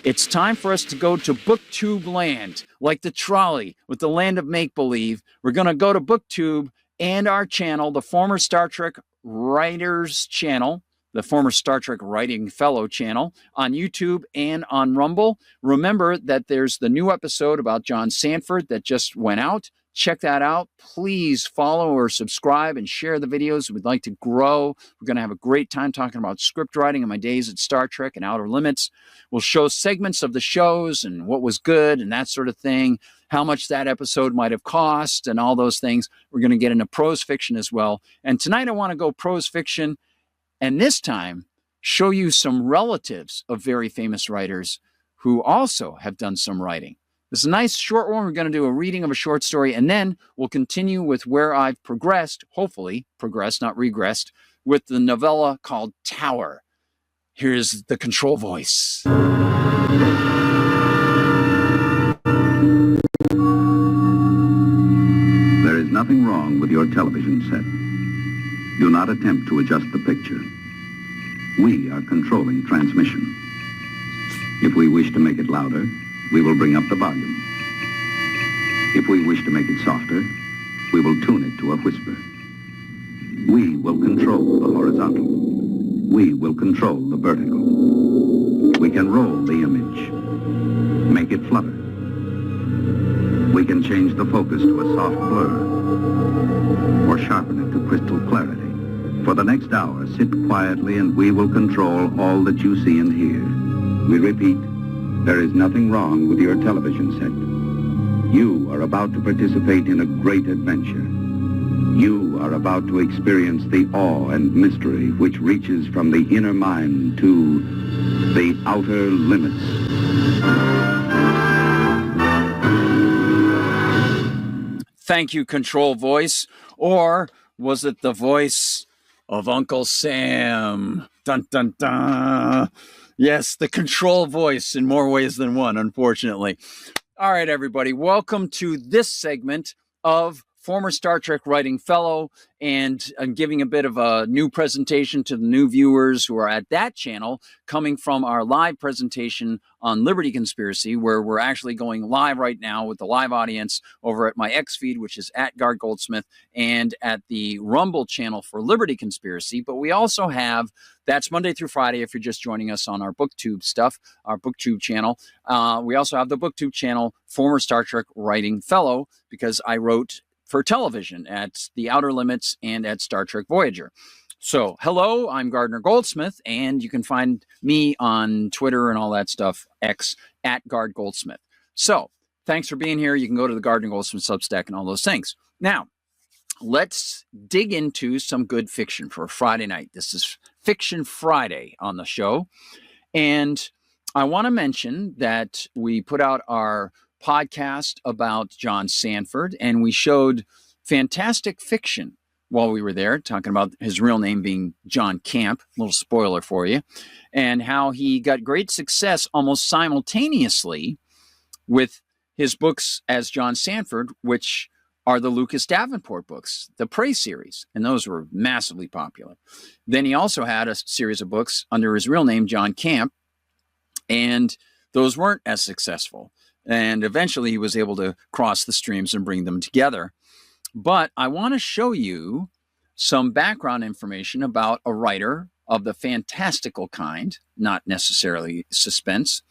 It's time for us to go to booktube land, like the trolley with the land of make-believe. We're going to go to booktube and our channel, the former Star Trek Writers channel, the former Star Trek Writing Fellow channel, on YouTube and on Rumble. Remember that there's the new episode about John Sanford that just went out. Check that out. Please follow or subscribe and share the videos. We'd like to grow. We're going to have a great time talking about script writing and my days at Star Trek and Outer Limits. We'll show segments of the shows and what was good and that sort of thing, how much that episode might have cost and all those things. We're going to get into prose fiction as well. And tonight I want to go prose fiction, and this time show you some relatives of very famous writers who also have done some writing. This is a nice short one. We're going to do a reading of a short story, and then we'll continue with where I've progressed, hopefully progressed, not regressed, with the novella called Tower. Here's the control voice. There is nothing wrong with your television set. Do not attempt to adjust the picture. We are controlling transmission. If we wish to make it louder, we will bring up the volume. If we wish to make it softer, we will tune it to a whisper. We will control the horizontal. We will control the vertical. We can roll the image, make it flutter. We can change the focus to a soft blur, or sharpen it to crystal clarity. For the next hour, sit quietly and we will control all that you see and hear. We repeat, there is nothing wrong with your television set. You are about to participate in a great adventure. You are about to experience the awe and mystery which reaches from the inner mind to the outer limits. Thank you, control voice. Or was it the voice of Uncle Sam? Dun, dun, dun. Yes, the control voice in more ways than one, unfortunately. All right, everybody, welcome to this segment of former Star Trek Writing Fellow, and I'm giving a bit of a new presentation to the new viewers who are at that channel, coming from our live presentation on Liberty Conspiracy, where we're actually going live right now with the live audience over at my X feed, which is at Guard Goldsmith, and at the Rumble channel for Liberty Conspiracy. But we also have, that's Monday through Friday if you're just joining us on our BookTube stuff, our BookTube channel. We also have the BookTube channel, former Star Trek Writing Fellow, because I wrote for television at The Outer Limits and at Star Trek Voyager. So, hello, I'm Gardner Goldsmith, and you can find me on Twitter and all that stuff, X, at Guard Goldsmith. So, thanks for being here. You can go to the Gardner Goldsmith Substack and all those things. Now, let's dig into some good fiction for a Friday night. This is Fiction Friday on the show. And I want to mention that we put out our podcast about John Sanford, and we showed fantastic fiction while we were there, talking about his real name being John Camp, a little spoiler for you, and how he got great success almost simultaneously with his books as John Sanford, which are the Lucas Davenport books, the Prey series, and those were massively popular. Then he also had a series of books under his real name, John Camp, and those weren't as successful. And eventually he was able to cross the streams and bring them together. But I want to show you some background information about a writer of the fantastical kind, not necessarily suspense,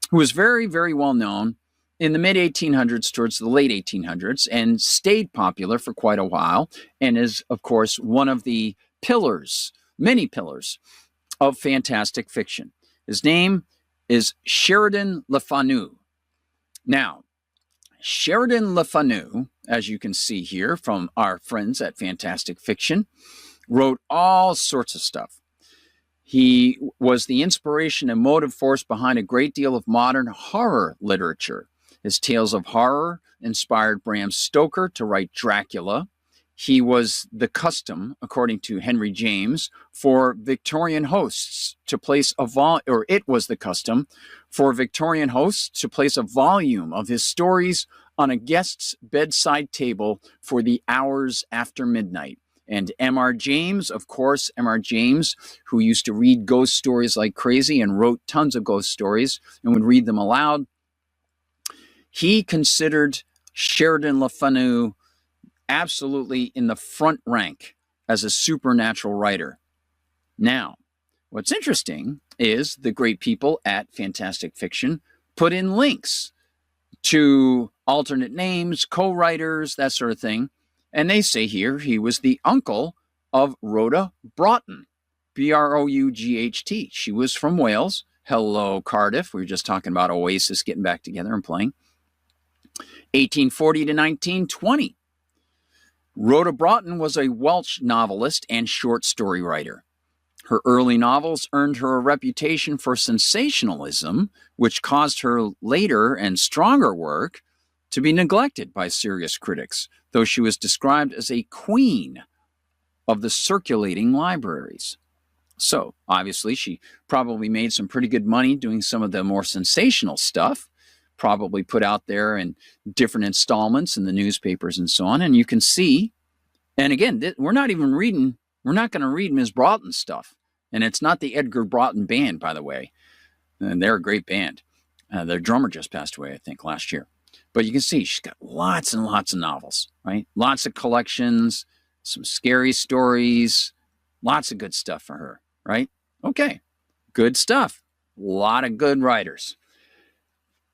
who was very, very well known in the mid-1800s towards the late 1800s and stayed popular for quite a while, and is, of course, one of the pillars, many pillars, of fantastic fiction. His name is Sheridan LeFanu. Now, Sheridan LeFanu, as you can see here from our friends at Fantastic Fiction, wrote all sorts of stuff. He was the inspiration and motive force behind a great deal of modern horror literature. His tales of horror inspired Bram Stoker to write Dracula. He was the custom, according to Henry James, for Victorian hosts to place it was the custom for Victorian hosts to place a volume of his stories on a guest's bedside table for the hours after midnight. And M.R. James, of course, M.R. James, who used to read ghost stories like crazy and wrote tons of ghost stories and would read them aloud. He considered Sheridan LeFanu absolutely in the front rank as a supernatural writer. Now, what's interesting is the great people at Fantastic Fiction put in links to alternate names, co-writers, that sort of thing. And they say here he was the uncle of Rhoda Broughton, Brought. She was from Wales. Hello, Cardiff. We were just talking about Oasis getting back together and playing. 1840 to 1920. Rhoda Broughton was a Welsh novelist and short story writer. Her early novels earned her a reputation for sensationalism, which caused her later and stronger work to be neglected by serious critics, though she was described as a queen of the circulating libraries. So, obviously, she probably made some pretty good money doing some of the more sensational stuff, probably put out there in different installments in the newspapers and so on. And you can see, and again, we're not going to read Ms. Broughton's stuff. And it's not the Edgar Broughton Band, by the way. And they're a great band. Their drummer just passed away, I think, last year. But you can see she's got lots and lots of novels, right? Lots of collections, some scary stories, lots of good stuff for her, right? Okay, good stuff. A lot of good writers.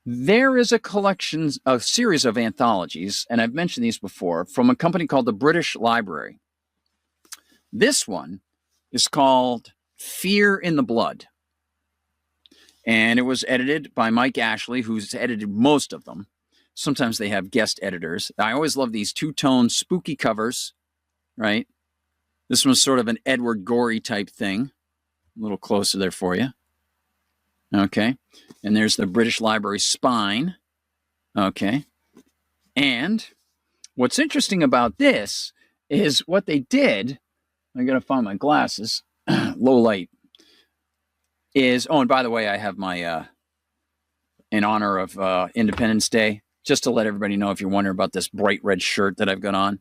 There is a series of anthologies, and I've mentioned these before, from a company called the British Library. This one is called Fear in the Blood. And it was edited by Mike Ashley, who's edited most of them. Sometimes they have guest editors. I always love these two-tone spooky covers, right? This one's sort of an Edward Gorey type thing. A little closer there for you. Okay. And there's the British Library spine. Okay. And what's interesting about this is what they did. I got to find my glasses. Low light. And by the way, I have my, in honor of Independence Day, just to let everybody know, if you're wondering about this bright red shirt that I've got on,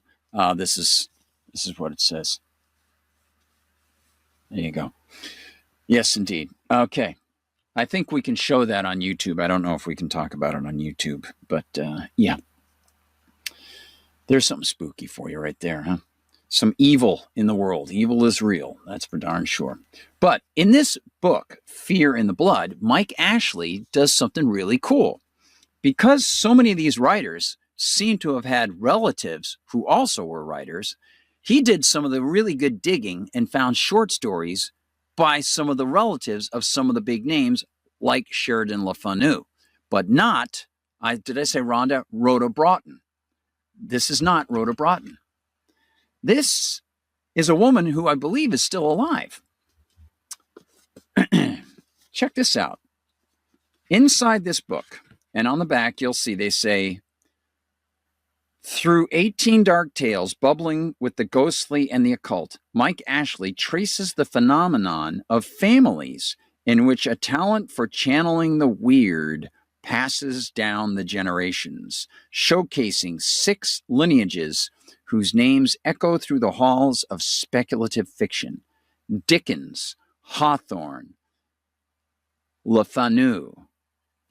this is what it says. There you go. Yes, indeed. Okay. I think we can show that on YouTube. I don't know if we can talk about it on YouTube, but yeah. There's something spooky for you right there, huh? Some evil in the world. Evil is real. That's for darn sure. But in this book, Fear in the Blood, Mike Ashley does something really cool. Because so many of these writers seem to have had relatives who also were writers, he did some of the really good digging and found short stories by some of the relatives of some of the big names like Sheridan LeFanu. But not, did I say Rhoda? Rhoda Broughton. This is not Rhoda Broughton. This is a woman who I believe is still alive. Check this out. Inside this book, and on the back, you'll see they say, through 18 dark tales bubbling with the ghostly and the occult, Mike Ashley traces the phenomenon of families in which a talent for channeling the weird passes down the generations, showcasing 6 lineages whose names echo through the halls of speculative fiction: Dickens, Hawthorne, LeFanu,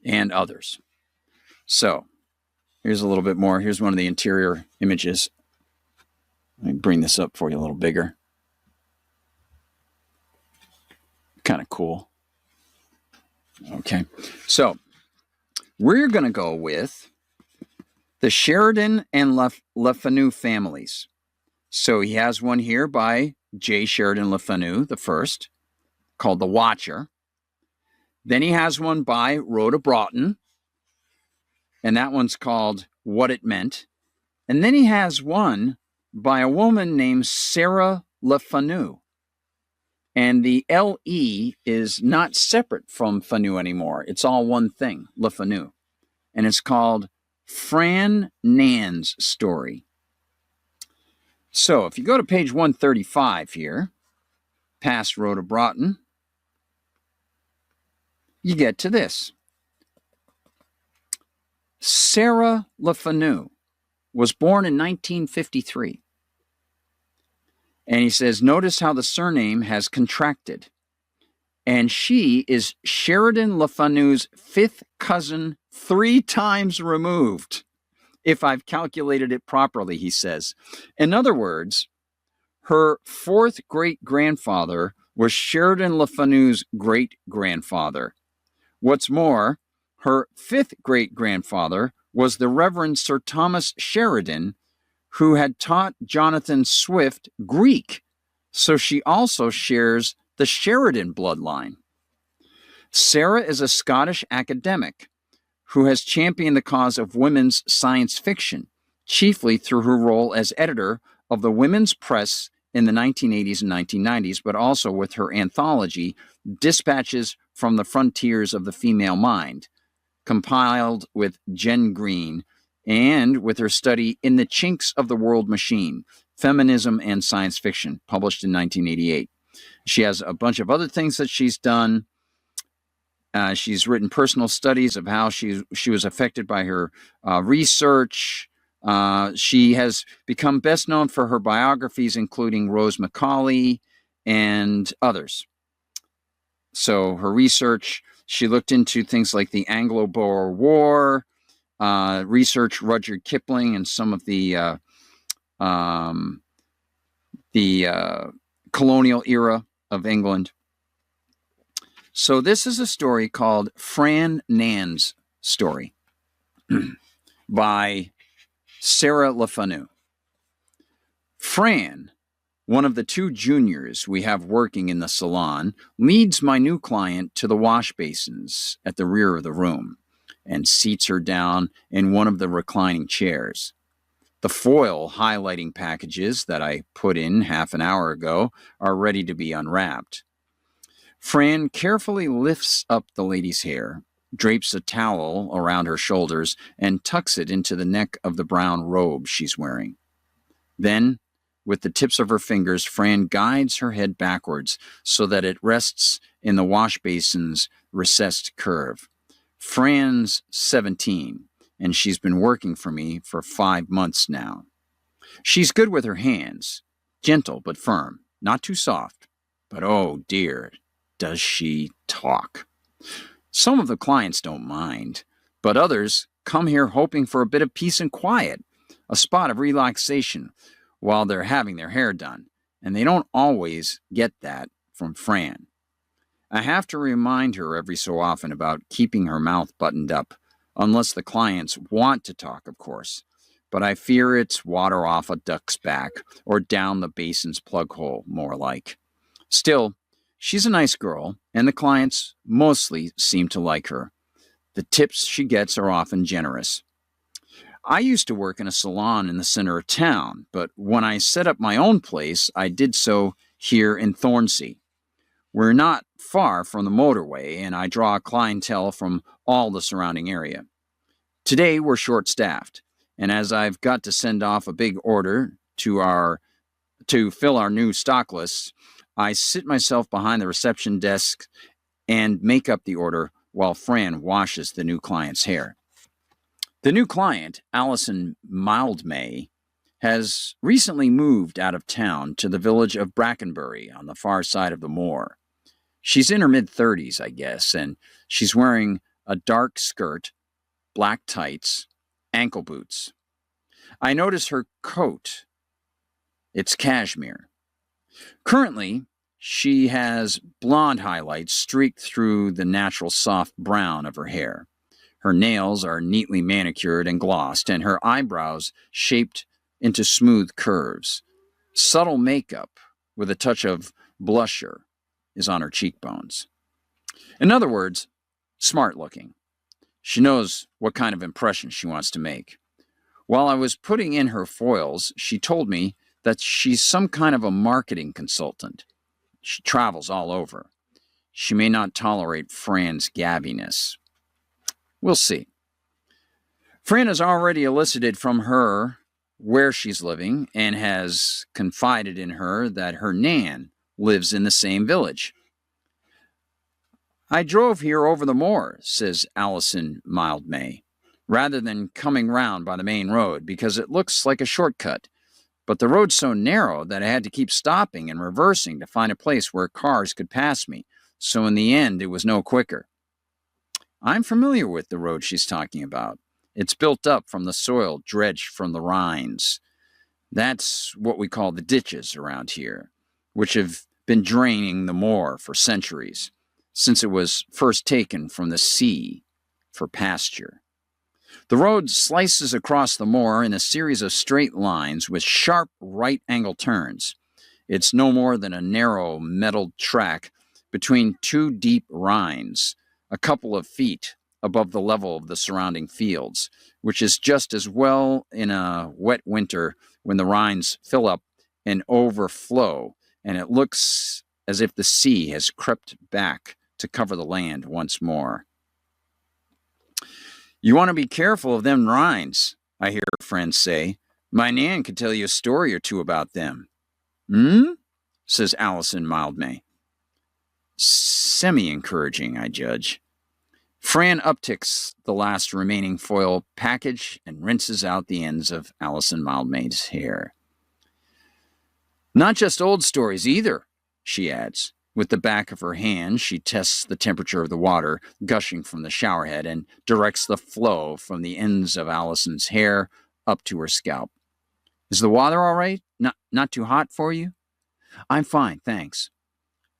and others. So, here's a little bit more. Here's one of the interior images. Let me bring this up for you a little bigger. Kind of cool. Okay, so we're going to go with the Sheridan and LeFanu families. So he has one here by J. Sheridan LeFanu, the first, called The Watcher. Then he has one by Rhoda Broughton, and that one's called What It Meant. And then he has one by a woman named Sarah LeFanu. And the L-E is not separate from Fanu anymore. It's all one thing, LeFanu. And it's called Fran Nan's Story. So if you go to page 135 here, past Rhoda Broughton, you get to this. Sarah LeFanu was born in 1953. And he says, notice how the surname has contracted. And she is Sheridan LeFanu's fifth cousin, 3 times removed, if I've calculated it properly, he says. In other words, her 4th great-grandfather was Sheridan LeFanu's great-grandfather. What's more, her 5th great-grandfather was the Reverend Sir Thomas Sheridan, who had taught Jonathan Swift Greek, so she also shares the Sheridan bloodline. Sarah is a Scottish academic who has championed the cause of women's science fiction, chiefly through her role as editor of the Women's Press in the 1980s and 1990s, but also with her anthology, Dispatches from the Frontiers of the Female Mind, compiled with Jen Green, and with her study In the Chinks of the World Machine, Feminism and Science Fiction, published in 1988. She has a bunch of other things that she's done. She's written personal studies of how she was affected by her research. She has become best known for her biographies, including Rose Macaulay and others. So her research, she looked into things like the Anglo-Boer War, researched Rudyard Kipling and some of the colonial era of England. So this is a story called Fran Nan's Story by Sarah LeFanu. Fran, one of the 2 juniors we have working in the salon, leads my new client to the wash basins at the rear of the room and seats her down in one of the reclining chairs. The foil highlighting packages that I put in half an hour ago are ready to be unwrapped. Fran carefully lifts up the lady's hair, drapes a towel around her shoulders, and tucks it into the neck of the brown robe she's wearing. Then, with the tips of her fingers, Fran guides her head backwards so that it rests in the wash basin's recessed curve. Fran's 17, and she's been working for me for 5 months now. She's good with her hands, gentle but firm, not too soft, but oh dear, does she talk. Some of the clients don't mind, but others come here hoping for a bit of peace and quiet, a spot of relaxation while they're having their hair done, and they don't always get that from Fran. I have to remind her every so often about keeping her mouth buttoned up, unless the clients want to talk, of course, but I fear it's water off a duck's back or down the basin's plug hole, more like. Still, she's a nice girl, and the clients mostly seem to like her. The tips she gets are often generous. I used to work in a salon in the center of town, but when I set up my own place, I did so here in Thornsea. We're not far from the motorway, and I draw a clientele from all the surrounding area. Today, we're short-staffed, and as I've got to send off a big order to fill our new stock lists, I sit myself behind the reception desk and make up the order while Fran washes the new client's hair. The new client, Allison Mildmay, has recently moved out of town to the village of Brackenbury on the far side of the moor. She's in her mid-30s, I guess, and she's wearing a dark skirt, black tights, ankle boots. I notice her coat. It's cashmere. Currently, she has blonde highlights streaked through the natural soft brown of her hair. Her nails are neatly manicured and glossed, and her eyebrows shaped into smooth curves. Subtle makeup with a touch of blusher is on her cheekbones. In other words, smart looking. She knows what kind of impression she wants to make. While I was putting in her foils, she told me that she's some kind of a marketing consultant. She travels all over. She may not tolerate Fran's gabbiness. We'll see. Fran has already elicited from her where she's living and has confided in her that her Nan lives in the same village. I drove here over the moor, says Allison Mildmay, rather than coming round by the main road because it looks like a shortcut. but the road's so narrow that I had to keep stopping and reversing to find a place where cars could pass me, so in the end it was no quicker. I'm familiar with the road she's talking about. It's built up from the soil dredged from the Rhines. That's what we call the ditches around here, which have been draining the moor for centuries, since it was first taken from the sea for pasture. The road slices across the moor in a series of straight lines with sharp right-angle turns. It's no more than a narrow metalled track between two deep rines, a couple of feet above the level of the surrounding fields, which is just as well in a wet winter when the rines fill up and overflow, and it looks as if the sea has crept back to cover the land once more. You want to be careful of them rines, I hear friends say. My Nan could tell you a story or two about them. Says Allison Mildmay. Semi-encouraging, I judge. Fran upticks the last remaining foil package and rinses out the ends of Allison Mildmay's hair. Not just old stories either, she adds. With the back of her hand, she tests the temperature of the water gushing from the showerhead and directs the flow from the ends of Allison's hair up to her scalp. Is the water all right? Not too hot for you? I'm fine, thanks.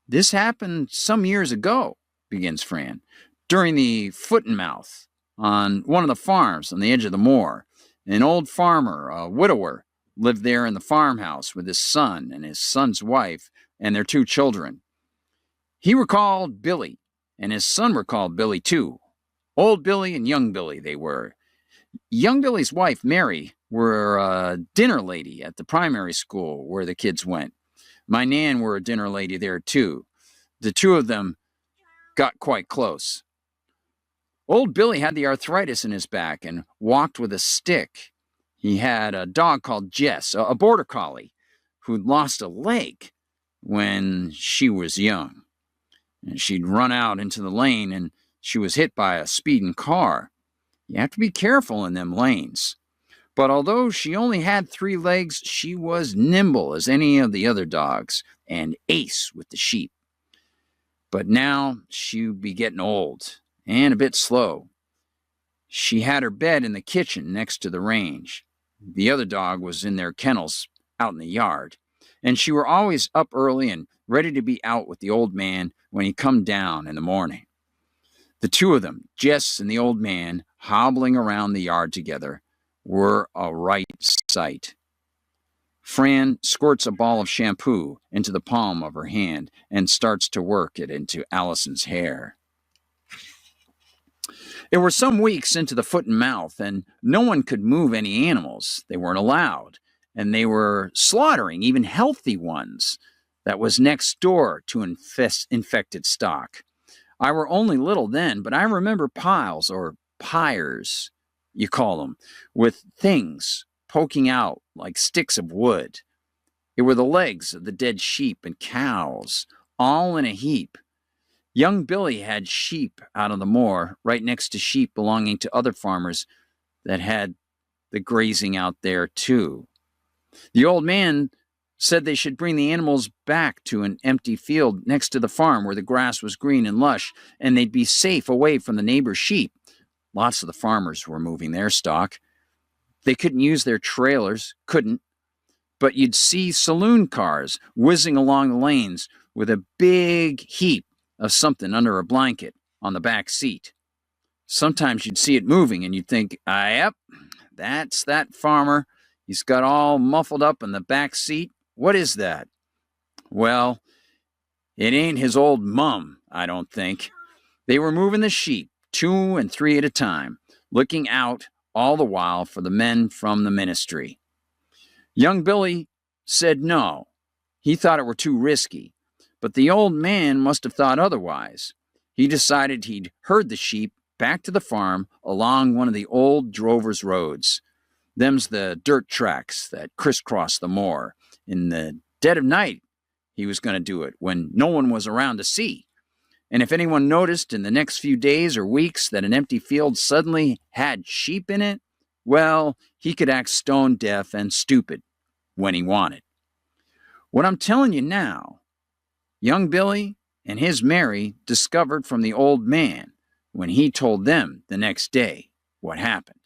This happened some years ago, begins Fran, during the foot and mouth on one of the farms on the edge of the moor. An old farmer, a widower, lived there in the farmhouse with his son and his son's wife and their two children. He were called Billy, and his son were called Billy too. Old Billy and young Billy they were. Young Billy's wife, Mary, were a dinner lady at the primary school where the kids went. My Nan were a dinner lady there too. The two of them got quite close. Old Billy had the arthritis in his back and walked with a stick. He had a dog called Jess, a border collie, who'd lost a leg when she was young. And she'd run out into the lane and she was hit by a speeding car. You have to be careful in them lanes. But although she only had 3 legs, she was nimble as any of the other dogs and ace with the sheep. But now she'd be getting old and a bit slow. She had her bed in the kitchen next to the range. The other dog was in their kennels out in the yard. And she were always up early and ready to be out with the old man when he come down in the morning. The two of them, Jess and the old man, hobbling around the yard together, were a right sight. Fran squirts a ball of shampoo into the palm of her hand and starts to work it into Allison's hair. It were some weeks into the foot and mouth, and no one could move any animals. They weren't allowed, and they were slaughtering even healthy ones that was next door to infected stock. I were only little then, but I remember piles, or pyres, you call them, with things poking out like sticks of wood. It were the legs of the dead sheep and cows, all in a heap. Young Billy had sheep out on the moor, right next to sheep belonging to other farmers that had the grazing out there too. The old man said they should bring the animals back to an empty field next to the farm where the grass was green and lush, and they'd be safe away from the neighbor's sheep. Lots of the farmers were moving their stock. They couldn't use their trailers, but you'd see saloon cars whizzing along the lanes with a big heap of something under a blanket on the back seat. Sometimes you'd see it moving and you'd think, yep, that's that farmer. He's got all muffled up in the back seat. What is that? Well, it ain't his old mum, I don't think. They were moving the sheep, 2 and 3 at a time, looking out all the while for the men from the ministry. Young Billy said no. He thought it were too risky, but the old man must have thought otherwise. He decided he'd herd the sheep back to the farm along one of the old drovers' roads. Them's the dirt tracks that crisscross the moor. In the dead of night, he was going to do it when no one was around to see. And if anyone noticed in the next few days or weeks that an empty field suddenly had sheep in it, well, he could act stone deaf and stupid. when he wanted. What I'm telling you now, young Billy and his Mary discovered from the old man when he told them the next day what happened.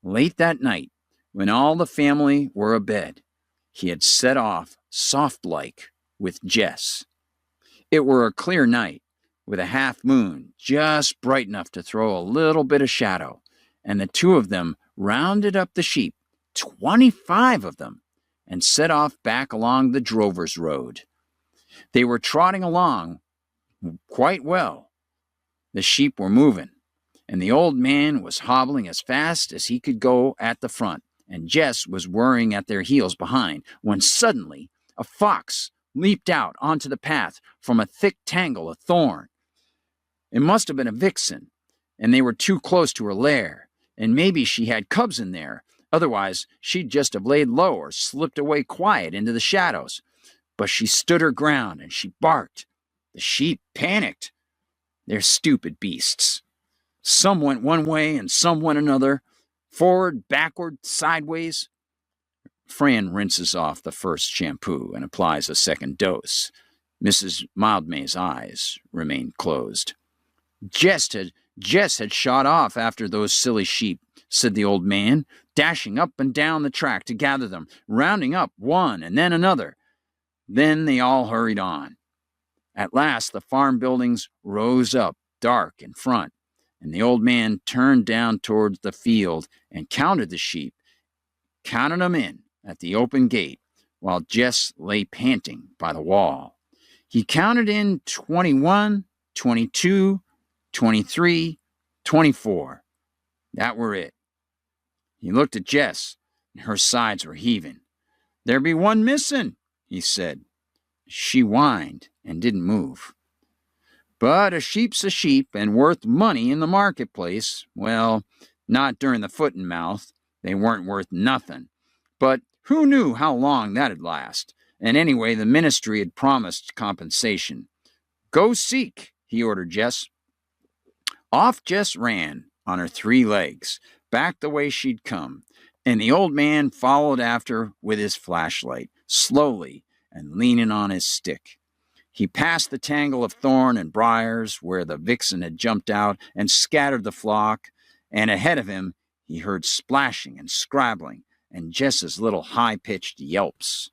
Late that night, when all the family were abed, he had set off soft-like with Jess. It were a clear night, with a half moon just bright enough to throw a little bit of shadow, and the two of them rounded up the sheep, 25 of them, and set off back along the drover's road. They were trotting along quite well. The sheep were moving, and the old man was hobbling as fast as he could go at the front, and Jess was worrying at their heels behind, when suddenly a fox leaped out onto the path from a thick tangle of thorn. It must have been a vixen, and they were too close to her lair, and maybe she had cubs in there. Otherwise, she'd just have laid low or slipped away quiet into the shadows. But she stood her ground, and she barked. The sheep panicked. They're stupid beasts. Some went one way and some went another, forward, backward, sideways. Fran rinses off the first shampoo and applies a second dose. Mrs. Mildmay's eyes remained closed. Jess had shot off after those silly sheep, said the old man, dashing up and down the track to gather them, rounding up one and then another. Then they all hurried on. At last the farm buildings rose up, dark in front, and the old man turned down towards the field and counted the sheep, counted them in at the open gate, while Jess lay panting by the wall. He counted in 21, 22, 23, 24. That were it. He looked at Jess, and her sides were heaving. "There be one missing," he said. She whined and didn't move. But a sheep's a sheep and worth money in the marketplace. Well, not during the foot and mouth. They weren't worth nothing. But who knew how long that'd last? And anyway, the ministry had promised compensation. "Go seek," he ordered Jess. Off Jess ran on her 3 legs, back the way she'd come, and the old man followed after with his flashlight, slowly and leaning on his stick. He passed the tangle of thorn and briars where the vixen had jumped out and scattered the flock, and ahead of him he heard splashing and scrabbling and Jess's little high-pitched yelps.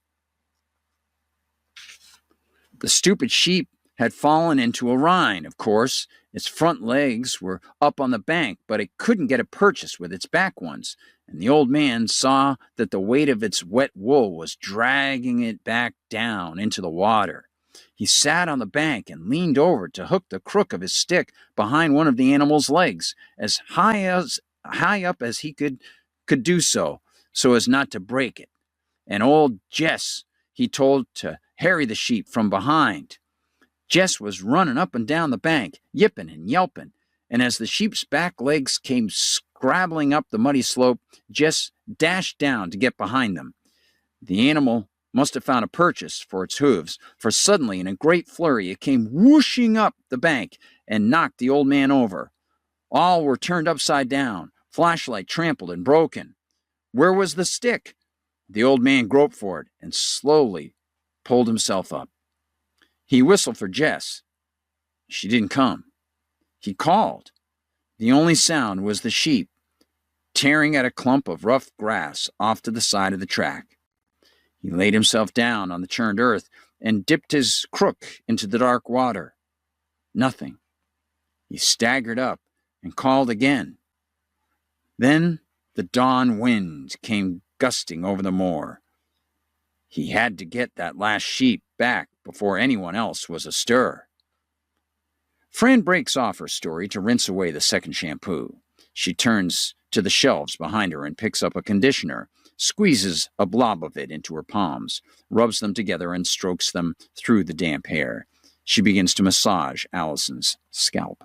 The stupid sheep had fallen into a rind, of course. Its front legs were up on the bank, but it couldn't get a purchase with its back ones, and the old man saw that the weight of its wet wool was dragging it back down into the water. He sat on the bank and leaned over to hook the crook of his stick behind one of the animal's legs, as high up as he could do so as not to break it. And old Jess, he told to harry the sheep from behind. Jess was running up and down the bank, yipping and yelping, and as the sheep's back legs came scrabbling up the muddy slope, Jess dashed down to get behind them. The animal must have found a purchase for its hooves, for suddenly, in a great flurry, it came whooshing up the bank and knocked the old man over. All were turned upside down, flashlight trampled and broken. Where was the stick? The old man groped for it and slowly pulled himself up. He whistled for Jess. She didn't come. He called. The only sound was the sheep tearing at a clump of rough grass off to the side of the track. He laid himself down on the churned earth and dipped his crook into the dark water. Nothing. He staggered up and called again. Then the dawn wind came gusting over the moor. He had to get that last sheep back before anyone else was astir. Fran breaks off her story to rinse away the second shampoo. She turns to the shelves behind her and picks up a conditioner, squeezes a blob of it into her palms, rubs them together and strokes them through the damp hair. She begins to massage Allison's scalp.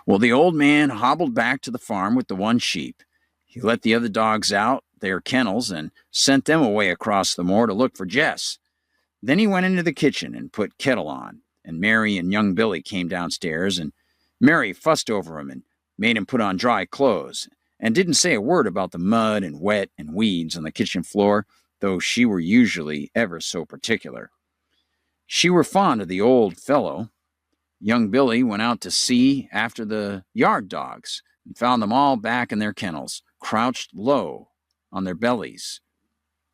Well, the old man hobbled back to the farm with the one sheep. He let the other dogs out their kennels and sent them away across the moor to look for Jess. Then he went into the kitchen and put kettle on, and Mary and young Billy came downstairs, and Mary fussed over him and made him put on dry clothes, and didn't say a word about the mud and wet and weeds on the kitchen floor, though she were usually ever so particular. She were fond of the old fellow. Young Billy went out to see after the yard dogs and found them all back in their kennels, crouched low on their bellies,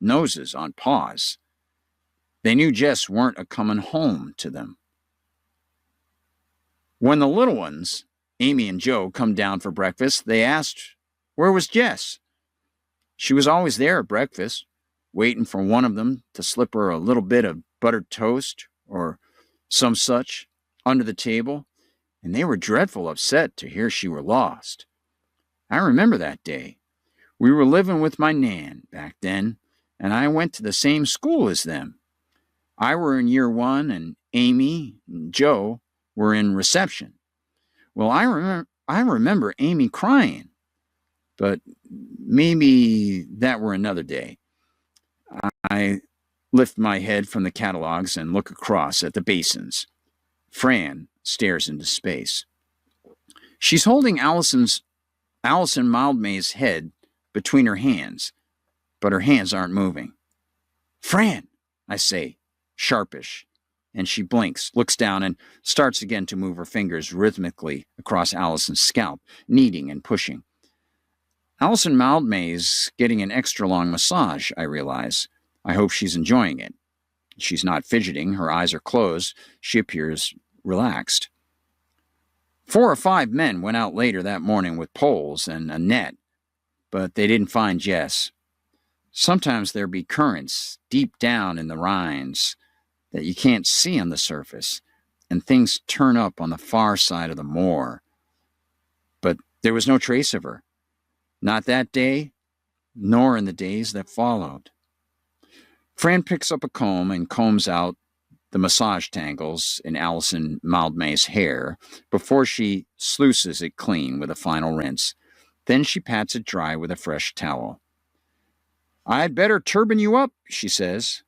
noses on paws. They knew Jess weren't a-comin' home to them. When the little ones, Amy and Joe, come down for breakfast, they asked, where was Jess? She was always there at breakfast, waiting for one of them to slip her a little bit of buttered toast or some such under the table, and they were dreadful upset to hear she were lost. I remember that day. We were living with my Nan back then, and I went to the same school as them. I were in year 1, and Amy and Joe were in reception. Well, I remember Amy crying, but maybe that were another day. I lift my head from the catalogs and look across at the basins. Fran stares into space. She's holding Allison Mildmay's head between her hands, but her hands aren't moving. Fran, I say, sharpish, and she blinks, looks down, and starts again to move her fingers rhythmically across Allison's scalp, kneading and pushing. Allison Mildmay's getting an extra long massage, I realize. I hope she's enjoying it. She's not fidgeting, her eyes are closed, she appears relaxed. 4 or 5 men went out later that morning with poles and a net, but they didn't find Jess. Sometimes there be currents deep down in the rinds that you can't see on the surface, and things turn up on the far side of the moor. But there was no trace of her, not that day, nor in the days that followed. Fran picks up a comb and combs out the massage tangles in Allison Mildmay's hair before she sluices it clean with a final rinse. Then she pats it dry with a fresh towel. I'd better turban you up, she says.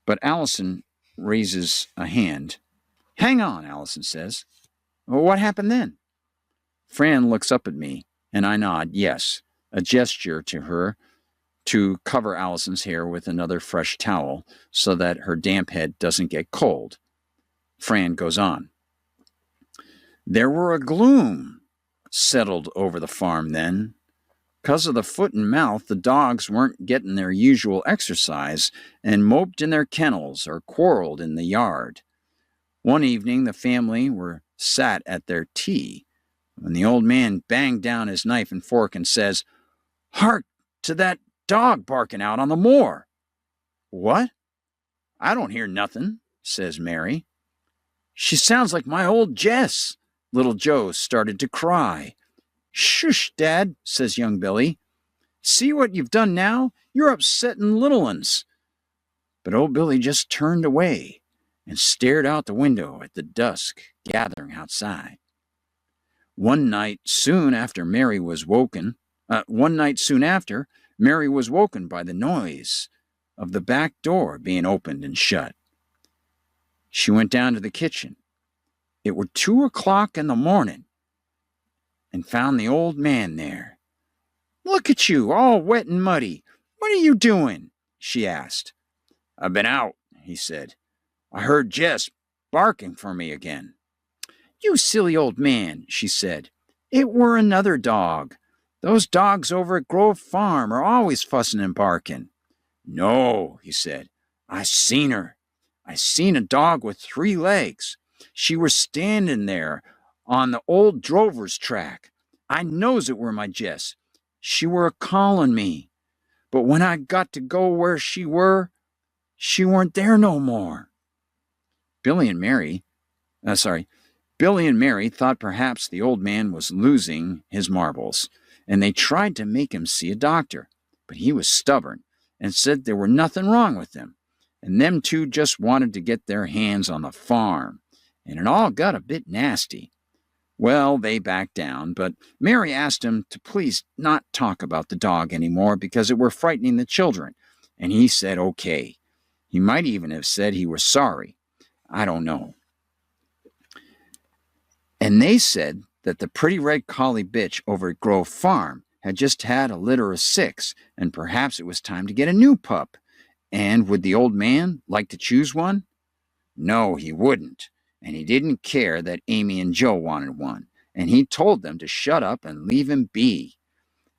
But Allison raises a hand. Hang on, Allison says. Well, what happened then? Fran looks up at me, and I nod yes, a gesture to her to cover Allison's hair with another fresh towel so that her damp head doesn't get cold. Fran goes on. There were a gloom settled over the farm then. 'Cause of the foot and mouth, the dogs weren't getting their usual exercise and moped in their kennels or quarreled in the yard. One evening, the family were sat at their tea when the old man banged down his knife and fork and says, Hark to that dog barking out on the moor. What? I don't hear nothing, says Mary. She sounds like my old Jess. Little Joe started to cry. Shush, Dad, says young Billy. See what you've done now? You're upsetting little uns. But old Billy just turned away and stared out the window at the dusk gathering outside. One night soon after, Mary was woken by the noise of the back door being opened and shut. She went down to the kitchen. It were 2 o'clock in the morning, and found the old man there. Look at you, all wet and muddy. What are you doing? She asked. I've been out, he said. I heard Jess barking for me again. You silly old man, she said. It were another dog. Those dogs over at Grove Farm are always fussing and barking. No, he said. I seen her. I seen a dog with 3 legs. She were standing there on the old drover's track. I knows it were my Jess. She were a-calling me. But when I got to go where she weren't there no more. Billy and Mary thought perhaps the old man was losing his marbles, and they tried to make him see a doctor, but he was stubborn and said there were nothing wrong with him, and them two just wanted to get their hands on the farm, and it all got a bit nasty. Well, they backed down, but Mary asked him to please not talk about the dog anymore because it were frightening the children, and he said okay. He might even have said he was sorry. I don't know. And they said that the pretty red collie bitch over at Grove Farm had just had a litter of 6, and perhaps it was time to get a new pup, And would the old man like to choose one? No, he wouldn't. And he didn't care that Amy and Joe wanted one. And he told them to shut up and leave him be.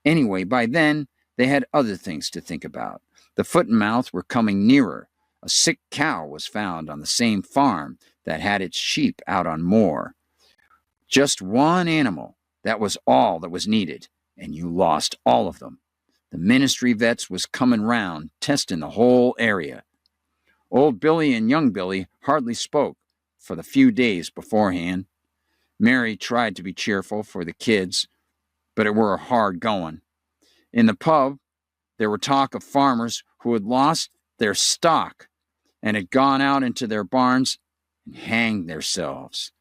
Anyway, by then, they had other things to think about. The foot and mouth were coming nearer. A sick cow was found on the same farm that had its sheep out on moor. Just one animal. That was all that was needed. And you lost all of them. The ministry vets was coming round, testing the whole area. Old Billy and young Billy hardly spoke for the few days beforehand. Mary tried to be cheerful for the kids, but it were hard going. In the pub, there were talk of farmers who had lost their stock and had gone out into their barns and hanged themselves.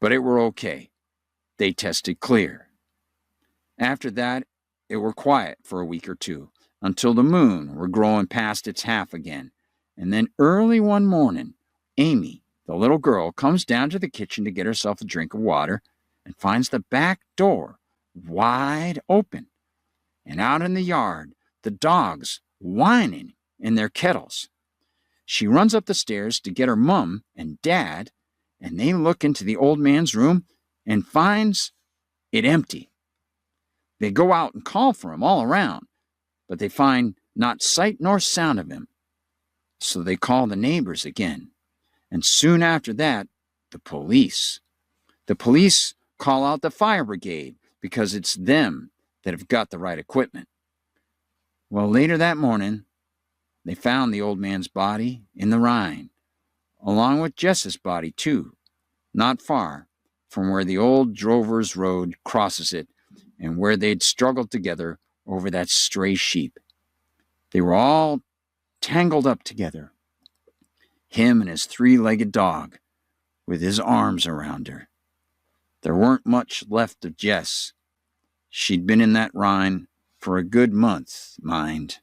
But it were okay. They tested clear. After that, it were quiet for a week or two, until the moon were growing past its half again. And then early one morning, Amy, the little girl, comes down to the kitchen to get herself a drink of water and finds the back door wide open. And out in the yard, the dogs whining in their kettles. She runs up the stairs to get her mum and dad, and they look into the old man's room and finds it empty. They go out and call for him all around, but they find not sight nor sound of him. So they call the neighbors again. And soon after that, the police. The police call out the fire brigade because it's them that have got the right equipment. Well, later that morning, they found the old man's body in the Rhine, along with Jess's body too, not far from where the old drover's road crosses it and where they'd struggled together over that stray sheep. They were all tangled up together. Him and his three-legged dog, with his arms around her. There weren't much left of Jess. She'd been in that Rhine for a good month, mind.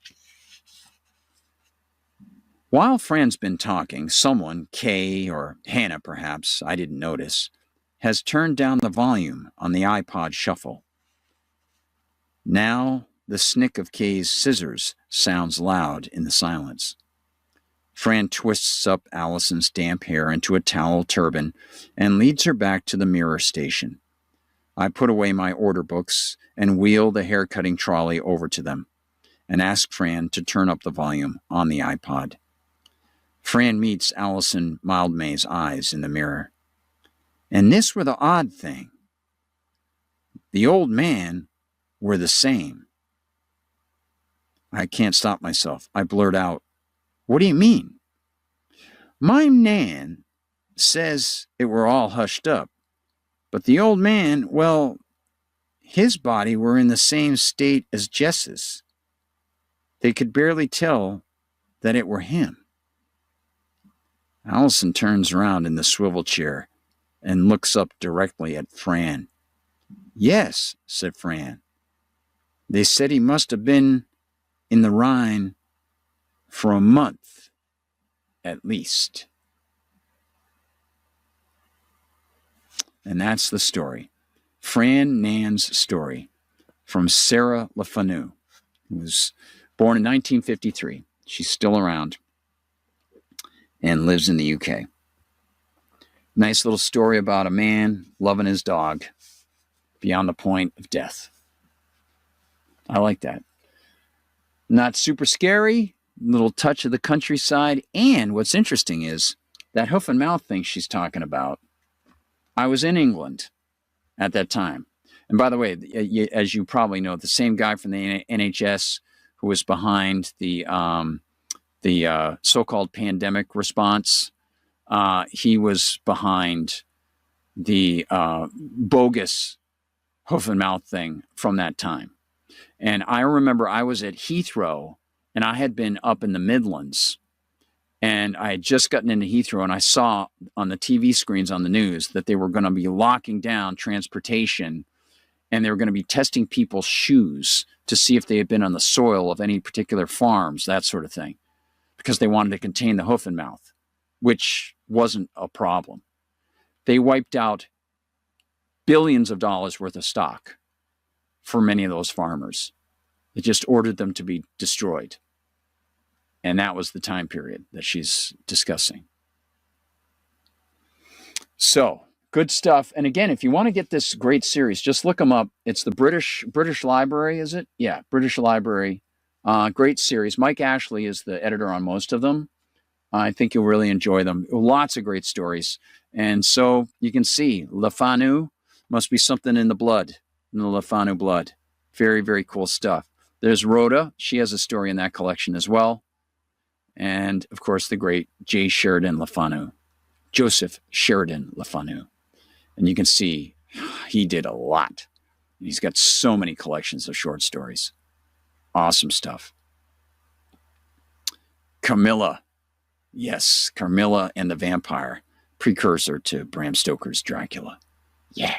While Fran's been talking, someone, Kay or Hannah perhaps, I didn't notice, has turned down the volume on the iPod shuffle. Now the snick of Kay's scissors sounds loud in the silence. Fran twists up Allison's damp hair into a towel turban and leads her back to the mirror station. I put away my order books and wheel the hair-cutting trolley over to them and ask Fran to turn up the volume on the iPod. Fran meets Allison Mildmay's eyes in the mirror. And this were the odd thing. The old man were the same. I can't stop myself. I blurt out, "What do you mean?" "My Nan says it were all hushed up, but the old man, well, his body were in the same state as Jess's. They could barely tell that it were him." Allison turns around in the swivel chair and looks up directly at Fran. "Yes," said Fran. "They said he must have been in the Rhine for a month, at least." And that's the story. Fran Nan's story from Sarah LeFanu, who was born in 1953. She's still around and lives in the UK. Nice little story about a man loving his dog beyond the point of death. I like that. Not super scary, little touch of the countryside. And what's interesting is that hoof and mouth thing she's talking about. I was in England at that time. And by the way, as you probably know, the same guy from the NHS who was behind the so-called pandemic response, he was behind the bogus hoof and mouth thing from that time. And I remember I was at Heathrow, and I had been up in the Midlands, and I had just gotten into Heathrow, and I saw on the TV screens on the news that they were going to be locking down transportation, and they were going to be testing people's shoes to see if they had been on the soil of any particular farms, that sort of thing, because they wanted to contain the hoof and mouth, which wasn't a problem. They wiped out billions of dollars worth of stock for many of those farmers. They just ordered them to be destroyed. And that was the time period that she's discussing. So good stuff. And again, if you want to get this great series, just look them up. It's the British Library, is it? Yeah, British Library. Great series. Mike Ashley is the editor on most of them. I think you'll really enjoy them. Lots of great stories. And so you can see LeFanu must be something in the blood, in the LeFanu blood. Very, very cool stuff. There's Rhoda. She has a story in that collection as well. And, of course, the great J. Sheridan LeFanu, Joseph Sheridan LeFanu. And you can see he did a lot. He's got so many collections of short stories. Awesome stuff. Camilla. Yes, Carmilla and the Vampire, precursor to Bram Stoker's Dracula. Yeah,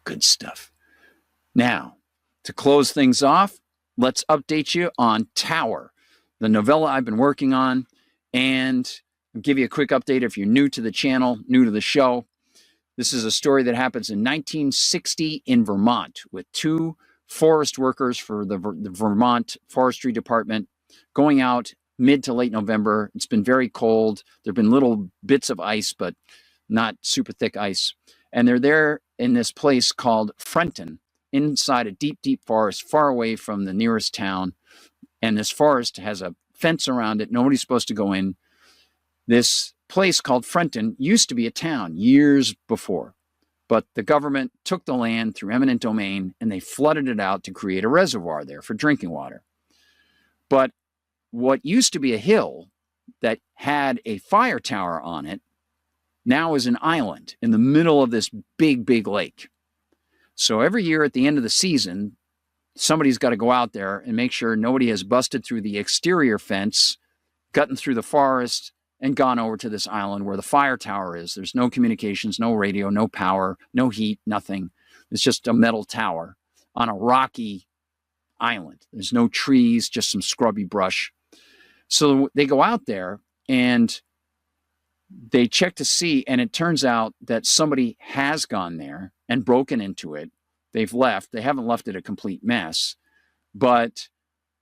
good stuff. Now, to close things off, let's update you on Tower, the novella I've been working on, and give you a quick update if you're new to the channel, new to the show. This is a story that happens in 1960 in Vermont with two forest workers for the Vermont Forestry Department going out mid to late November. It's been very cold. There have been little bits of ice, but not super thick ice. And they're there in this place called Frenton, inside a deep, deep forest, far away from the nearest town. And this forest has a fence around it. Nobody's supposed to go in. This place called Frenton used to be a town years before, but the government took the land through eminent domain and they flooded it out to create a reservoir there for drinking water. But what used to be a hill that had a fire tower on it now is an island in the middle of this big, big lake. So every year at the end of the season, somebody's got to go out there and make sure nobody has busted through the exterior fence, gotten through the forest, and gone over to this island where the fire tower is. There's no communications, no radio, no power, no heat, nothing. It's just a metal tower on a rocky island. There's no trees, just some scrubby brush. So they go out there and they check to see, and it turns out that somebody has gone there and broken into it. They've left. They haven't left it a complete mess, but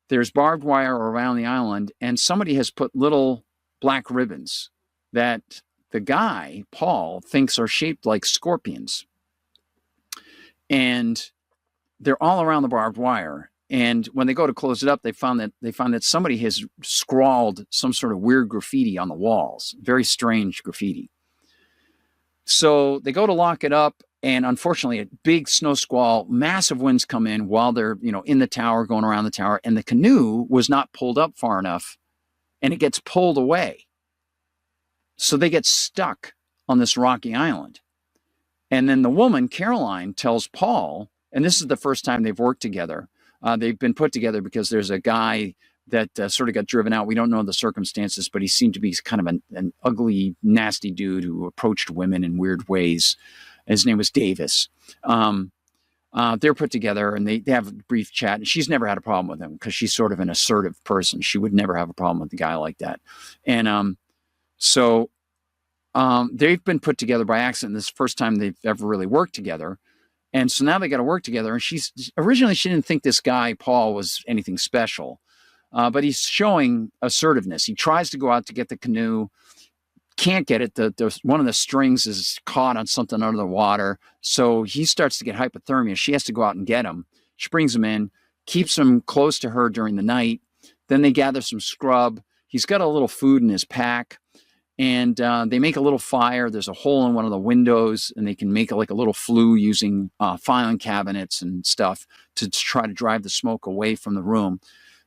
there's barbed wire around the island, and somebody has put little black ribbons that the guy, Paul, thinks are shaped like scorpions. And they're all around the barbed wire. And when they go to close it up, they find that somebody has scrawled some sort of weird graffiti on the walls, very strange graffiti. So they go to lock it up, and unfortunately, a big snow squall, massive winds come in while they're in the tower, going around the tower, and the canoe was not pulled up far enough, and it gets pulled away. So they get stuck on this rocky island. And then the woman, Caroline, tells Paul, and this is the first time they've worked together. They've been put together because there's a guy that sort of got driven out. We don't know the circumstances, but he seemed to be kind of an ugly, nasty dude who approached women in weird ways. His name was Davis. They're put together and they have a brief chat. And she's never had a problem with him because she's sort of an assertive person. She would never have a problem with a guy like that. And so they've been put together by accident. This is the first time they've ever really worked together. And so now they got to work together. And originally she didn't think this guy, Paul, was anything special. But he's showing assertiveness. He tries to go out to get the canoe, can't get it. One of the strings is caught on something under the water. So he starts to get hypothermia. She has to go out and get him. She brings him in, keeps him close to her during the night. Then they gather some scrub. He's got a little food in his pack. And they make a little fire. There's a hole in one of the windows, and they can make like a little flue using filing cabinets and stuff to try to drive the smoke away from the room.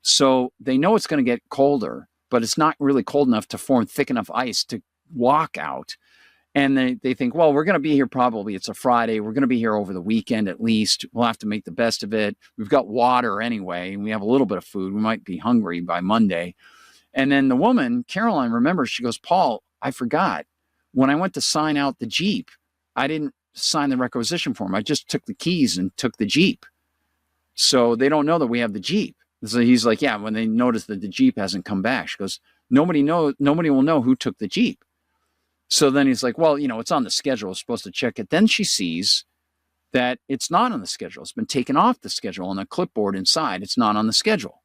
So they know it's going to get colder, but it's not really cold enough to form thick enough ice to walk out. And they think, well, we're going to be here probably. It's a Friday. We're going to be here over the weekend at least. We'll have to make the best of it. We've got water anyway, and we have a little bit of food. We might be hungry by Monday. And then the woman, Caroline, remembers, she goes, Paul, I forgot. When I went to sign out the Jeep, I didn't sign the requisition form. I just took the keys and took the Jeep. So they don't know that we have the Jeep. So he's like, yeah, when they notice that the Jeep hasn't come back, she goes, nobody will know who took the Jeep. So then he's like, well, it's on the schedule. We're supposed to check it. Then she sees that it's not on the schedule. It's been taken off the schedule on a clipboard inside. It's not on the schedule.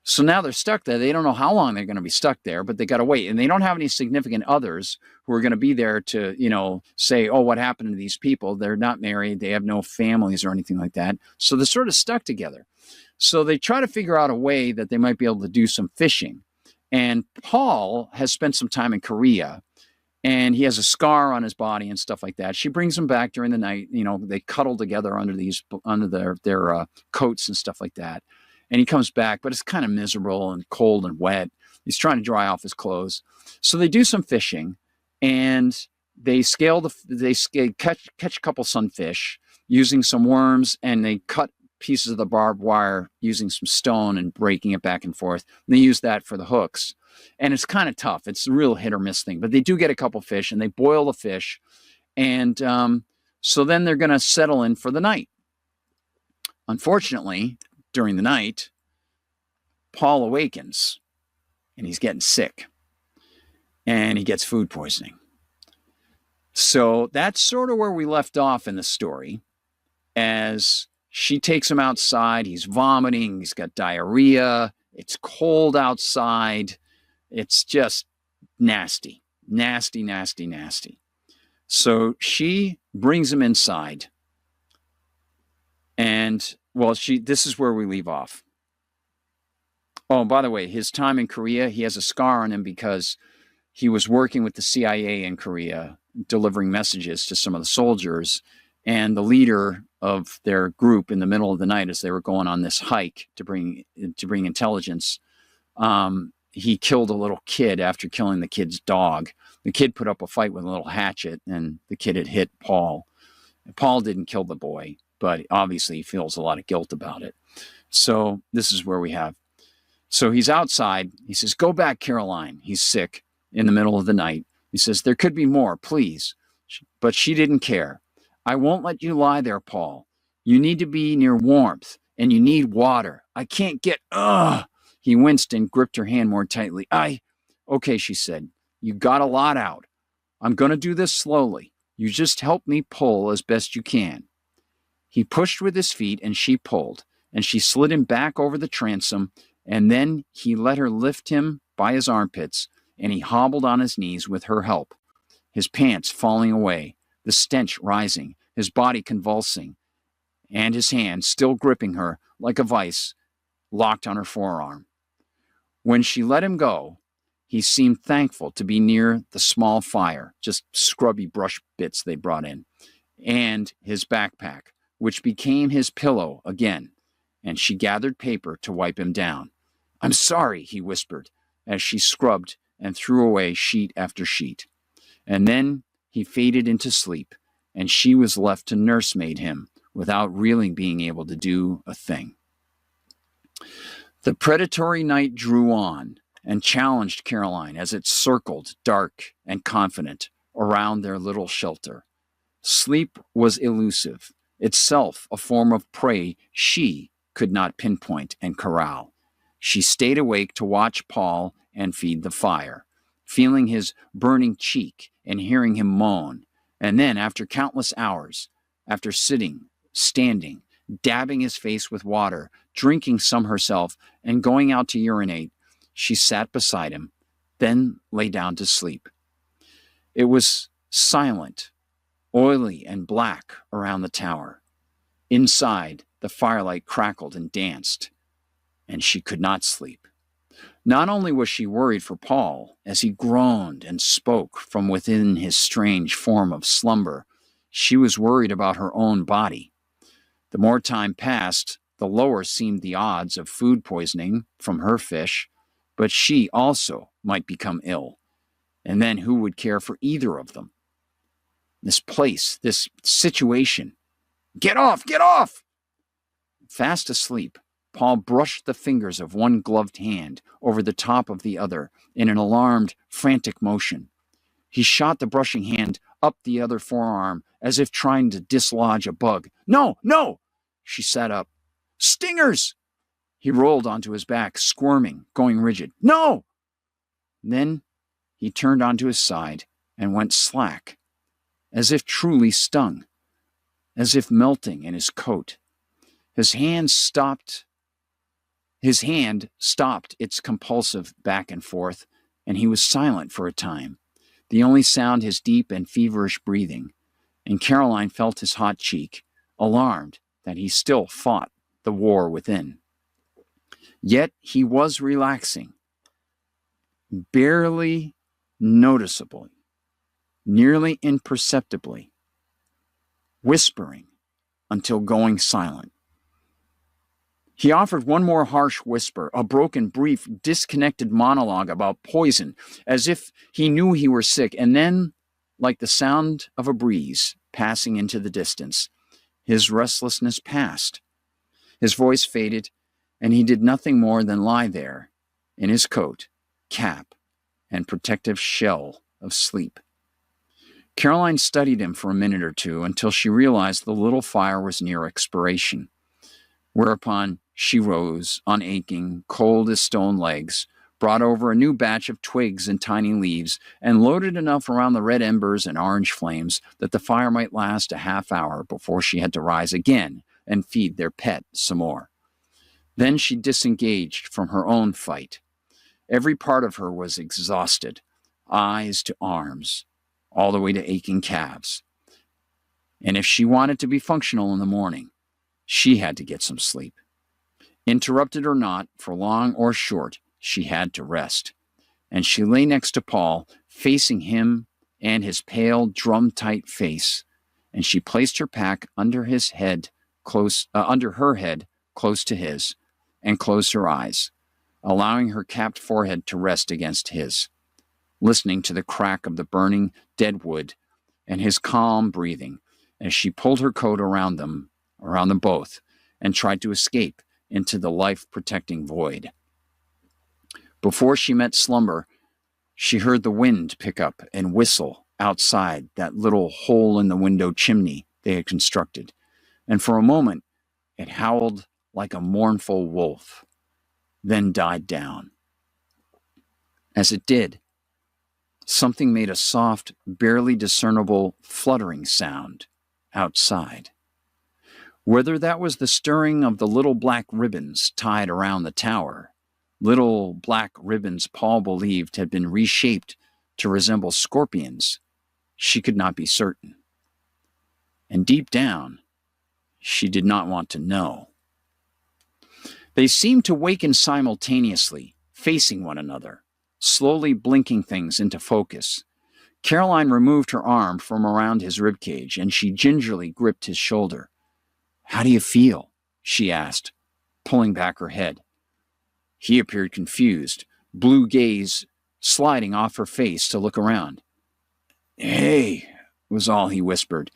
So now they're stuck there. They don't know how long they're going to be stuck there, but they got to wait. And they don't have any significant others who are going to be there to, say, oh, what happened to these people? They're not married. They have no families or anything like that. So they're sort of stuck together. So they try to figure out a way that they might be able to do some fishing. And Paul has spent some time in Korea, and he has a scar on his body and stuff like that. She brings him back during the night. They cuddle together under their coats and stuff like that. And he comes back, but it's kind of miserable and cold and wet. He's trying to dry off his clothes. So they do some fishing, and they catch a couple sunfish using some worms, and they cut pieces of the barbed wire using some stone and breaking it back and forth. And they use that for the hooks. And it's kind of tough. It's a real hit or miss thing. But they do get a couple fish, and they boil the fish. And so then they're going to settle in for the night. Unfortunately, during the night, Paul awakens, and he's getting sick, and he gets food poisoning. So that's sort of where we left off in the story, as she takes him outside. He's vomiting. He's got diarrhea. It's cold outside. It's just nasty, nasty, nasty, nasty. So she brings him inside, and this is where we leave off. Oh, by the way, his time in Korea, he has a scar on him because he was working with the CIA in Korea, delivering messages to some of the soldiers, and the leader of their group in the middle of the night, as they were going on this hike to bring intelligence, he killed a little kid after killing the kid's dog. The kid put up a fight with a little hatchet, and the kid had hit Paul. Paul didn't kill the boy, but obviously he feels a lot of guilt about it. So this is where we have. So he's outside. He says, go back, Caroline. He's sick in the middle of the night. He says, there could be more, please. But she didn't care. I won't let you lie there, Paul. You need to be near warmth, and you need water. I can't get, He winced and gripped her hand more tightly. Okay, she said. You got a lot out. I'm going to do this slowly. You just help me pull as best you can. He pushed with his feet, and she pulled, and she slid him back over the transom, and then he let her lift him by his armpits, and he hobbled on his knees with her help, his pants falling away, the stench rising, his body convulsing, and his hand, still gripping her like a vice, locked on her forearm. When she let him go, he seemed thankful to be near the small fire, just scrubby brush bits they brought in, and his backpack, which became his pillow again, and she gathered paper to wipe him down. I'm sorry, he whispered, as she scrubbed and threw away sheet after sheet. And then he faded into sleep, and she was left to nursemaid him without really being able to do a thing. The predatory night drew on and challenged Caroline as it circled, dark and confident, around their little shelter. Sleep was elusive, itself a form of prey she could not pinpoint and corral. She stayed awake to watch Paul and feed the fire, feeling his burning cheek and hearing him moan. And then, after countless hours, after sitting, standing, dabbing his face with water, drinking some herself, and going out to urinate, she sat beside him, then lay down to sleep. It was silent, oily and black around the tower. Inside, the firelight crackled and danced, and she could not sleep. Not only was she worried for Paul, as he groaned and spoke from within his strange form of slumber, she was worried about her own body. The more time passed, the lower seemed the odds of food poisoning from her fish, but she also might become ill. And then who would care for either of them? This place, this situation. Get off! Get off! Fast asleep, Paul brushed the fingers of one gloved hand over the top of the other in an alarmed, frantic motion. He shot the brushing hand up the other forearm as if trying to dislodge a bug. No, no! She sat up. Stingers! He rolled onto his back, squirming, going rigid. No! Then he turned onto his side and went slack, as if truly stung, as if melting in his coat. His hands stopped. His hand stopped its compulsive back and forth, and he was silent for a time, the only sound his deep and feverish breathing, and Caroline felt his hot cheek, alarmed that he still fought the war within. Yet he was relaxing, barely noticeably, nearly imperceptibly, whispering until going silent. He offered one more harsh whisper, a broken, brief, disconnected monologue about poison, as if he knew he were sick, and then, like the sound of a breeze passing into the distance, his restlessness passed. His voice faded, and he did nothing more than lie there in his coat, cap, and protective shell of sleep. Caroline studied him for a minute or two until she realized the little fire was near expiration, whereupon she rose on aching, cold as stone legs, brought over a new batch of twigs and tiny leaves, and loaded enough around the red embers and orange flames that the fire might last a half hour before she had to rise again and feed their pet some more. Then she disengaged from her own fight. Every part of her was exhausted, eyes to arms, all the way to aching calves. And if she wanted to be functional in the morning, she had to get some sleep. Interrupted or not, for long or short, she had to rest. And she lay next to Paul, facing him and his pale, drum-tight face, and she placed her pack under her head, close to his, and closed her eyes, allowing her capped forehead to rest against his, listening to the crack of the burning dead wood and his calm breathing as she pulled her coat around them both, and tried to escape into the life-protecting void. Before she met slumber, she heard the wind pick up and whistle outside that little hole-in-the-window chimney they had constructed, and for a moment it howled like a mournful wolf, then died down. As it did, something made a soft, barely discernible fluttering sound outside. Whether that was the stirring of the little black ribbons tied around the tower, little black ribbons Paul believed had been reshaped to resemble scorpions, she could not be certain. And deep down, she did not want to know. They seemed to waken simultaneously, facing one another, slowly blinking things into focus. Caroline removed her arm from around his ribcage, and she gingerly gripped his shoulder. "How do you feel?" she asked, pulling back her head. He appeared confused, blue gaze sliding off her face to look around. "Hey," was all he whispered,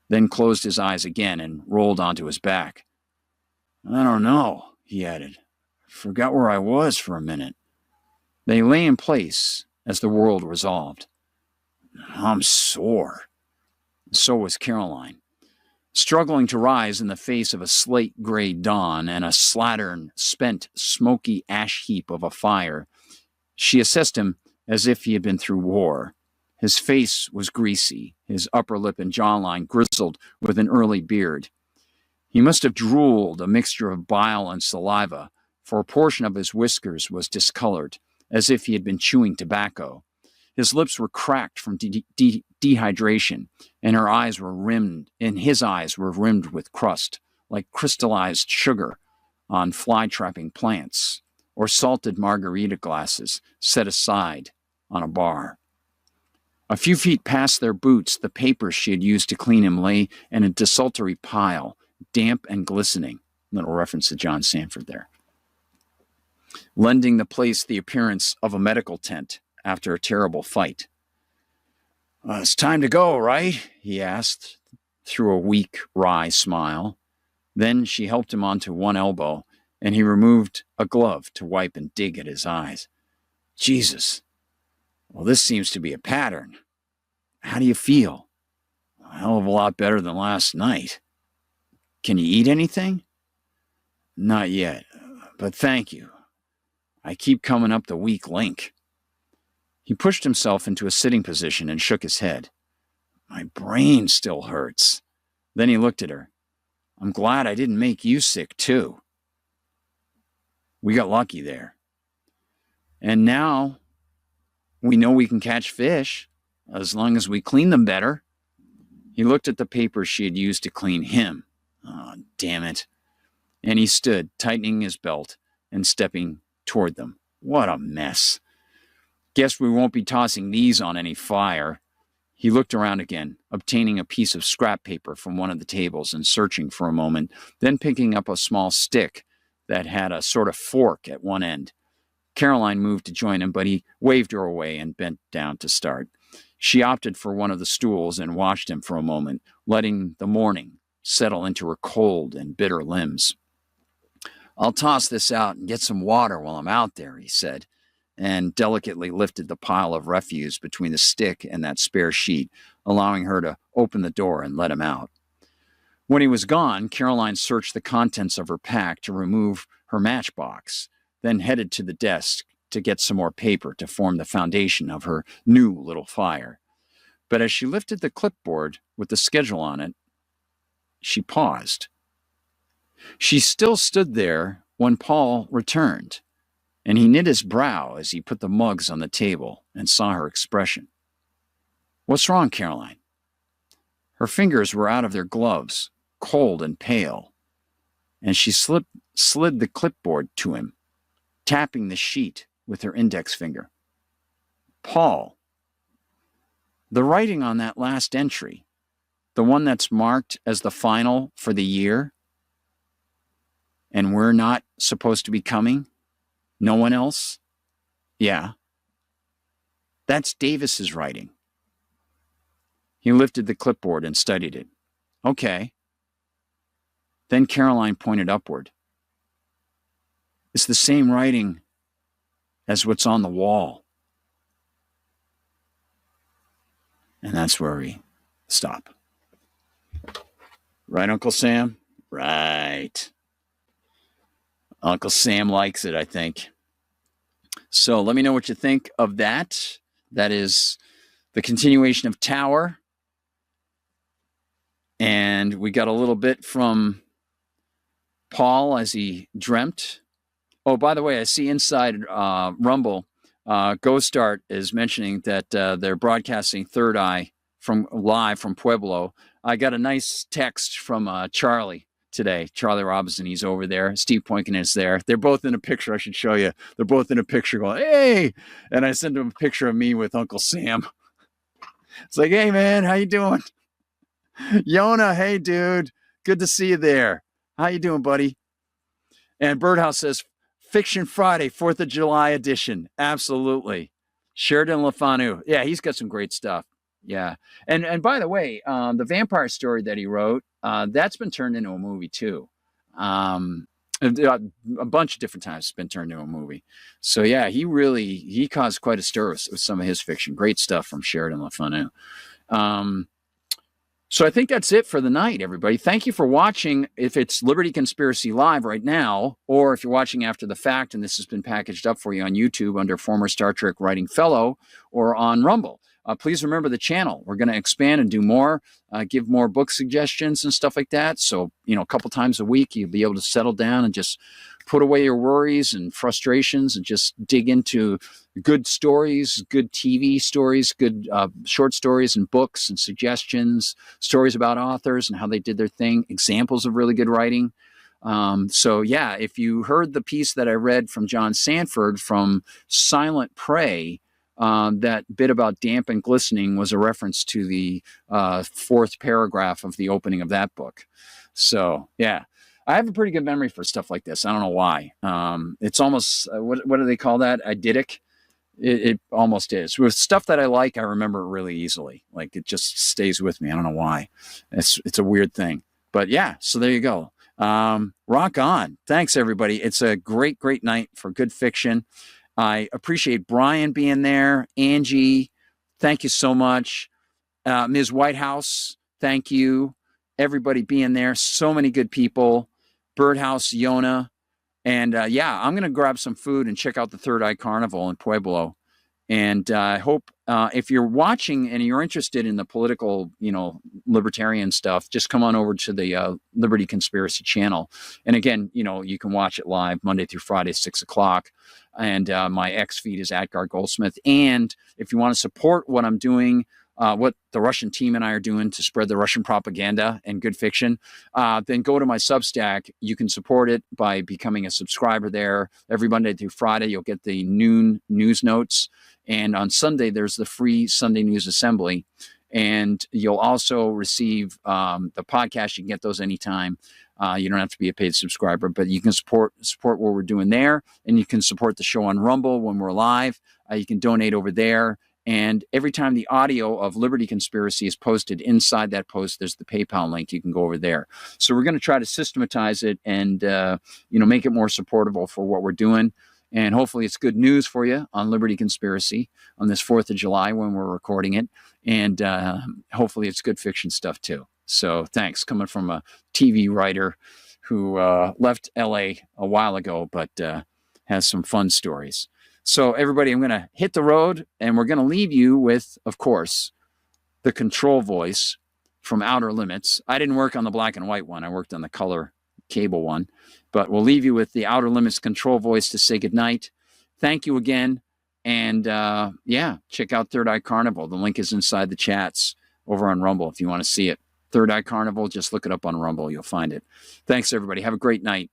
then closed his eyes again and rolled onto his back. "I don't know," he added. "I forgot where I was for a minute." They lay in place as the world resolved. "I'm sore." So was Caroline. Struggling to rise in the face of a slate-gray dawn and a slattern, spent, smoky ash heap of a fire, she assessed him as if he had been through war. His face was greasy, his upper lip and jawline grizzled with an early beard. He must have drooled a mixture of bile and saliva, for a portion of his whiskers was discolored, as if he had been chewing tobacco. His lips were cracked from dehydration, and his eyes were rimmed with crust, like crystallized sugar on fly-trapping plants, or salted margarita glasses set aside on a bar. A few feet past their boots, the papers she had used to clean him lay in a desultory pile, damp and glistening. Little reference to John Sanford there. Lending the place the appearance of a medical tent after a terrible fight. "It's time to go, right?" he asked, through a weak, wry smile. Then she helped him onto one elbow, and he removed a glove to wipe and dig at his eyes. "Jesus. Well, this seems to be a pattern. How do you feel?" "A hell of a lot better than last night." "Can you eat anything?" "Not yet, but thank you. I keep coming up the weak link." He pushed himself into a sitting position and shook his head. "My brain still hurts." Then he looked at her. "I'm glad I didn't make you sick, too." We got lucky there. And now we know we can catch fish as long as we clean them better. He looked at the paper she had used to clean him. Oh, damn it. And he stood, tightening his belt and stepping toward them. What a mess. Guess we won't be tossing these on any fire. He looked around again, obtaining a piece of scrap paper from one of the tables and searching for a moment, then picking up a small stick that had a sort of fork at one end. Caroline moved to join him, but he waved her away and bent down to start. She opted for one of the stools and watched him for a moment, letting the morning settle into her cold and bitter limbs. I'll toss this out and get some water while I'm out there, he said, and delicately lifted the pile of refuse between the stick and that spare sheet, allowing her to open the door and let him out. When he was gone, Caroline searched the contents of her pack to remove her matchbox, then headed to the desk to get some more paper to form the foundation of her new little fire. But as she lifted the clipboard with the schedule on it, she paused. She still stood there when Paul returned, and he knit his brow as he put the mugs on the table and saw her expression. What's wrong, Caroline? Her fingers were out of their gloves, cold and pale, and she slid the clipboard to him, tapping the sheet with her index finger. Paul, the writing on that last entry, the one that's marked as the final for the year, and we're not supposed to be coming? No one else? Yeah. That's Davis's writing. He lifted the clipboard and studied it. Okay. Then Caroline pointed upward. It's the same writing as what's on the wall. And that's where we stop. Right, Uncle Sam? Right. Uncle Sam likes it, I think. So let me know what you think of that. That is the continuation of Tower. And we got a little bit from Paul as he dreamt. Oh, by the way, I see inside Rumble, Ghost Art is mentioning that they're broadcasting Third Eye live from Pueblo. I got a nice text from Charlie today. Charlie Robinson, he's over there. Steve Poinkin is there. They're both in a picture. I should show you. They're both in a picture going, hey! And I sent him a picture of me with Uncle Sam. It's like, hey, man, how you doing? Yona, hey, dude. Good to see you there. How you doing, buddy? And Birdhouse says, Fiction Friday, 4th of July edition. Absolutely. Sheridan LeFanu. Yeah, he's got some great stuff. Yeah. And by the way, the vampire story that he wrote, that's been turned into a movie too. A bunch of different times it's been turned into a movie. So yeah, he caused quite a stir with some of his fiction. Great stuff from Sheridan LeFanu. So I think that's it for the night, everybody. Thank you for watching. If it's Liberty Conspiracy Live right now, or if you're watching after the fact and this has been packaged up for you on YouTube under former Star Trek writing fellow or on Rumble, please remember the channel. We're going to expand and do more, give more book suggestions and stuff like that. So, a couple times a week, you'll be able to settle down and just put away your worries and frustrations and just dig into good stories, good TV stories, good short stories and books and suggestions, stories about authors and how they did their thing, examples of really good writing. So yeah, if you heard the piece that I read from John Sanford from Silent Prey, that bit about damp and glistening was a reference to the fourth paragraph of the opening of that book. So yeah, I have a pretty good memory for stuff like this. I don't know why. It's almost, what do they call that? Eidetic? It almost is. With stuff that I like, I remember it really easily. Like it just stays with me. I don't know why. It's a weird thing. But yeah, so there you go. Rock on. Thanks, everybody. It's a great, great night for good fiction. I appreciate Brian being there. Angie, thank you so much. Ms. Whitehouse, thank you. Everybody being there. So many good people. Birdhouse, Yona. And yeah, I'm going to grab some food and check out the Third Eye Carnival in Pueblo. And I hope if you're watching and you're interested in the political, libertarian stuff, just come on over to the Liberty Conspiracy channel. And again, you can watch it live Monday through Friday, 6 o'clock. And my X feed is @GarGoldsmith. And if you want to support what I'm doing, what the Russian team and I are doing to spread the Russian propaganda and good fiction, then go to my Substack. You can support it by becoming a subscriber there. Every Monday through Friday, you'll get the noon news notes. And on Sunday, there's the free Sunday News Assembly. And you'll also receive the podcast. You can get those anytime. You don't have to be a paid subscriber, but you can support what we're doing there. And you can support the show on Rumble when we're live. You can donate over there. And every time the audio of Liberty Conspiracy is posted, inside that post, there's the PayPal link. You can go over there. So we're going to try to systematize it and, make it more supportable for what we're doing. And hopefully it's good news for you on Liberty Conspiracy on this 4th of July when we're recording it. And hopefully it's good fiction stuff too. So thanks, coming from a TV writer who left LA a while ago, but has some fun stories. So everybody, I'm going to hit the road, and we're going to leave you with, of course, the control voice from Outer Limits. I didn't work on the black and white one. I worked on the color cable one. But we'll leave you with the Outer Limits control voice to say goodnight. Thank you again. And, check out Third Eye Carnival. The link is inside the chats over on Rumble if you want to see it. Third Eye Carnival, just look it up on Rumble. You'll find it. Thanks, everybody. Have a great night.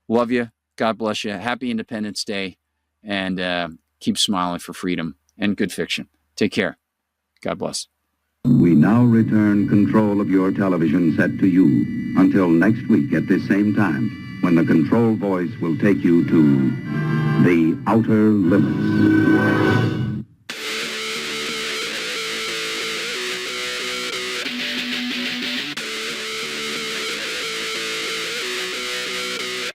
Love you. God bless you. Happy Independence Day. And keep smiling for freedom and good fiction. Take care. God bless. We now return control of your television set to you until next week at this same time, when the control voice will take you to the Outer Limits.